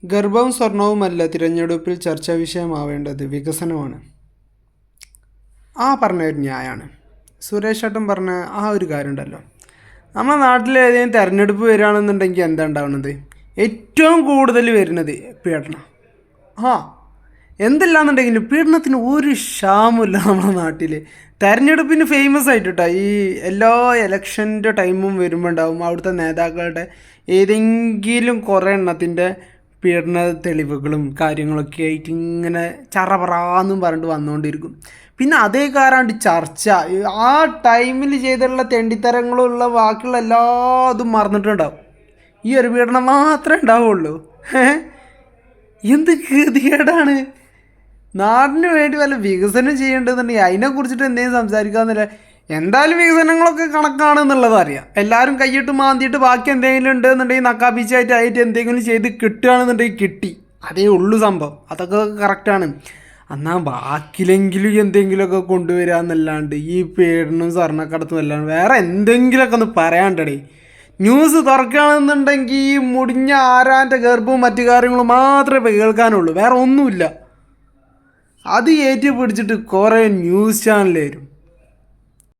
ഗർഭവും സ്വർണവുമല്ല തിരഞ്ഞെടുപ്പിൽ ചർച്ചാ വിഷയമാവേണ്ടത്, വികസനമാണ്. ആ പറഞ്ഞ ഒരു ന്യായമാണ്. സുരേഷ് ഏട്ടൻ പറഞ്ഞ ആ ഒരു കാര്യം ഉണ്ടല്ലോ. നമ്മുടെ നാട്ടിൽ ഏതെങ്കിലും തിരഞ്ഞെടുപ്പ് വരികയാണെന്നുണ്ടെങ്കിൽ എന്താ ഉണ്ടാവുന്നത്? ഏറ്റവും കൂടുതൽ വരുന്നത് പീഡനം. ആ എന്തില്ലാന്നുണ്ടെങ്കിലും പീഡനത്തിന് ഒരു ക്ഷാമമില്ല നമ്മുടെ നാട്ടിൽ. തെരഞ്ഞെടുപ്പിന് ഫേമസ് ആയിട്ട് കേട്ടോ ഈ എല്ലാ എലക്ഷൻ്റെ ടൈമും വരുമ്പോൾ ഉണ്ടാവും അവിടുത്തെ നേതാക്കളുടെ ഏതെങ്കിലും കുറേ എണ്ണത്തിൻ്റെ പീഡന തെളിവുകളും കാര്യങ്ങളൊക്കെ ആയിട്ട് ഇങ്ങനെ ചറപറാന്നും പറഞ്ഞിട്ട് വന്നുകൊണ്ടിരിക്കും. പിന്നെ അതേ കാരാണ്ട് ചർച്ച ആ ടൈമിൽ ചെയ്തിട്ടുള്ള തെണ്ടിത്തരങ്ങളുള്ള ബാക്കിയുള്ള എല്ലാതും മറന്നിട്ടുണ്ടാവും. ഈ ഒരു പീഡനം മാത്രമേ ഉണ്ടാവുള്ളൂ. എന്ത് ഗതികേടാണ്. നാടിന് വേണ്ടി വല്ല വികസനം ചെയ്യേണ്ടതെന്നുണ്ടെങ്കിൽ അതിനെക്കുറിച്ചിട്ട് എന്തെങ്കിലും സംസാരിക്കാമെന്നില്ല. എന്തായാലും വികസനങ്ങളൊക്കെ കണക്കാണെന്നുള്ളത് അറിയാം. എല്ലാവരും കൈയിട്ട് മാന്തിയിട്ട് ബാക്കി എന്തെങ്കിലും ഉണ്ടെന്നുണ്ടെങ്കിൽ നക്കാപ്പിച്ചായിട്ട് എന്തെങ്കിലും ചെയ്ത് കിട്ടുകയാണെന്നുണ്ടെങ്കിൽ കിട്ടി, അതേ ഉള്ളൂ സംഭവം. അതൊക്കെ കറക്റ്റാണ്. എന്നാൽ ബാക്കിയിലെങ്കിലും എന്തെങ്കിലുമൊക്കെ കൊണ്ടുവരിക എന്നല്ലാണ്ട് ഈ പീഡനവും സ്വർണ്ണക്കടത്തും അല്ലാണ്ട് വേറെ എന്തെങ്കിലുമൊക്കെ ഒന്ന് പറയാണ്ടടേ. ന്യൂസ് തുറക്കുകയാണെന്നുണ്ടെങ്കിൽ ഈ മുടിഞ്ഞ ആരാൻ്റെ ഗർഭവും മറ്റു കാര്യങ്ങളും മാത്രമേ കേൾക്കാനുള്ളൂ, വേറെ ഒന്നുമില്ല. അത് ഏറ്റി പിടിച്ചിട്ട് കുറേ ന്യൂസ് ചാനൽ വരും.